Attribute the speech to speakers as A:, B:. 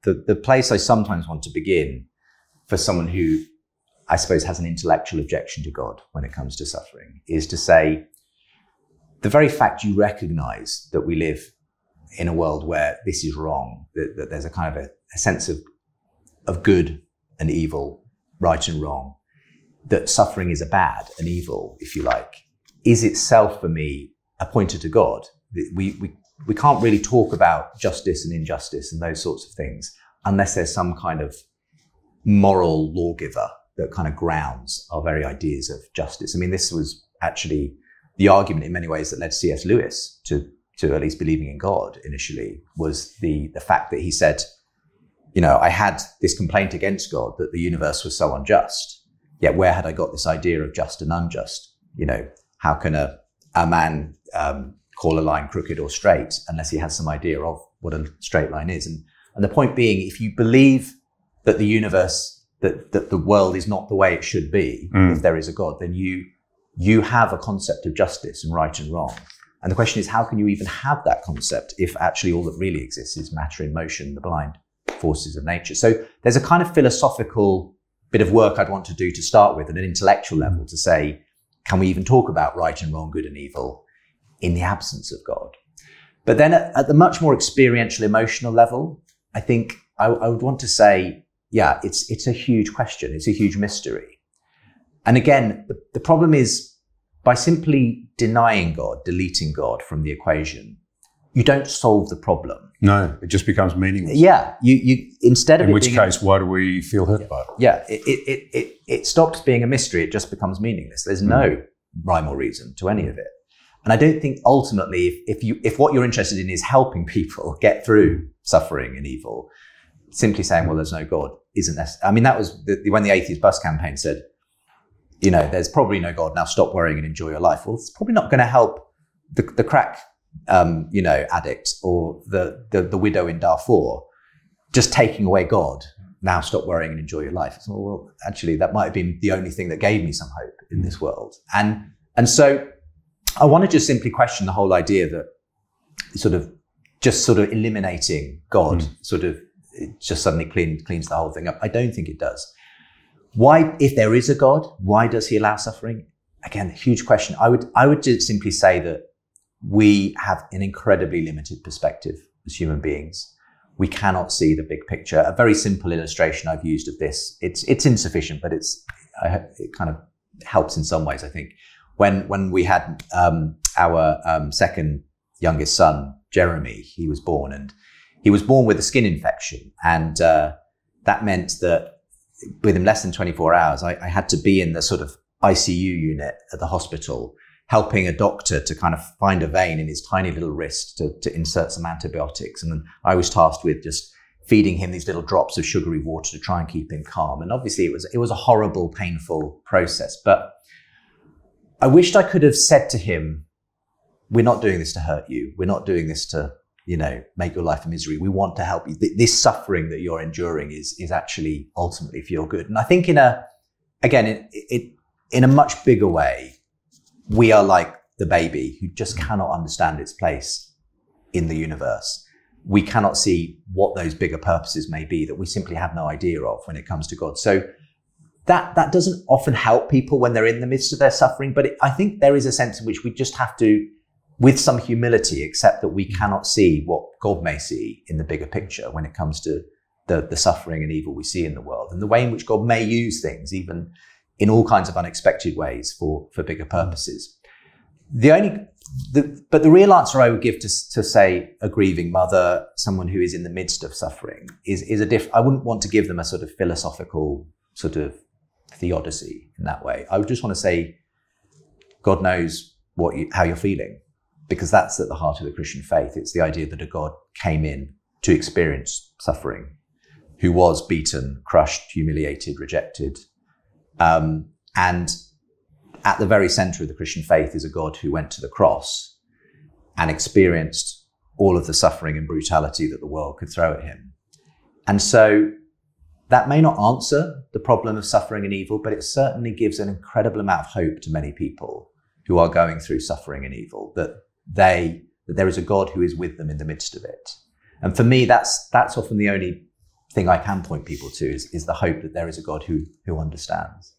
A: The place I sometimes want to begin for someone who I suppose has an intellectual objection to God when it comes to suffering is to say, the very fact you recognize that we live in a world where this is wrong, that there's a kind of a sense of good and evil, right and wrong, that suffering is a bad and evil, if you like, is itself for me a pointer to God. We can't really talk about justice and injustice and those sorts of things unless there's some kind of moral lawgiver that kind of grounds our very ideas of justice. I mean, this was actually the argument in many ways that led C.S. Lewis to at least believing in God initially, was the fact that he said, you know, I had this complaint against God that the universe was so unjust, yet where had I got this idea of just and unjust? You know, how can a man call a line crooked or straight unless he has some idea of what a straight line is? And the point being, if you believe that the universe, that the world is not the way it should be, if there is a God, then you have a concept of justice and right and wrong. And the question is, how can you even have that concept if actually all that really exists is matter in motion, the blind forces of nature? So there's a kind of philosophical bit of work I'd want to do to start with at an intellectual level to say, can we even talk about right and wrong, good and evil in the absence of God? But then at the much more experiential, emotional level, I think I would want to say, yeah, it's a huge question. It's a huge mystery. And again, the problem is by simply denying God, deleting God from the equation, you don't solve the problem.
B: No, it just becomes meaningless.
A: Yeah, you instead of
B: in which case, why do we feel hurt by it?
A: Yeah, it stops being a mystery. It just becomes meaningless. There's no rhyme or reason to any of it. And I don't think ultimately, if what you're interested in is helping people get through suffering and evil, simply saying, well, there's no God isn't necessary. I mean, that was when the Atheist Bus campaign said, you know, there's probably no God, now stop worrying and enjoy your life. Well, it's probably not going to help the crack, you know, addict or the widow in Darfur, just taking away God, now stop worrying and enjoy your life. So, well, actually, that might have been the only thing that gave me some hope in this world. And so I want to just simply question the whole idea that sort of eliminating God sort of just suddenly cleans the whole thing up. I don't think it does. Why, if there is a God, why does he allow suffering? Again, huge question. I would just simply say that we have an incredibly limited perspective as human beings. We cannot see the big picture. A very simple illustration I've used of this, it's insufficient, but it kind of helps in some ways, I think. When we had our second youngest son, Jeremy, he was born with a skin infection. And that meant that within less than 24 hours, I had to be in the sort of ICU unit at the hospital, helping a doctor to kind of find a vein in his tiny little wrist to insert some antibiotics. And then I was tasked with just feeding him these little drops of sugary water to try and keep him calm. And obviously it was a horrible, painful process. But I wished I could have said to him, we're not doing this to hurt you. We're not doing this to, you know, make your life a misery. We want to help you. This suffering that you're enduring is actually ultimately for your good. And I think in a much bigger way, we are like the baby who just cannot understand its place in the universe. We cannot see what those bigger purposes may be that we simply have no idea of when it comes to God. So that doesn't often help people when they're in the midst of their suffering. But I think there is a sense in which we just have to, with some humility, accept that we cannot see what God may see in the bigger picture when it comes to the suffering and evil we see in the world, and the way in which God may use things, even in all kinds of unexpected ways, for bigger purposes. But the real answer I would give to say a grieving mother, someone who is in the midst of suffering, I wouldn't want to give them a sort of philosophical sort of theodicy in that way. I would just want to say, God knows how you're feeling, because that's at the heart of the Christian faith. It's the idea that a God came in to experience suffering, who was beaten, crushed, humiliated, rejected. And at the very center of the Christian faith is a God who went to the cross and experienced all of the suffering and brutality that the world could throw at him. And so that may not answer the problem of suffering and evil, but it certainly gives an incredible amount of hope to many people who are going through suffering and evil, that there is a God who is with them in the midst of it. And for me, that's often the only thing I can point people to is the hope that there is a God who understands.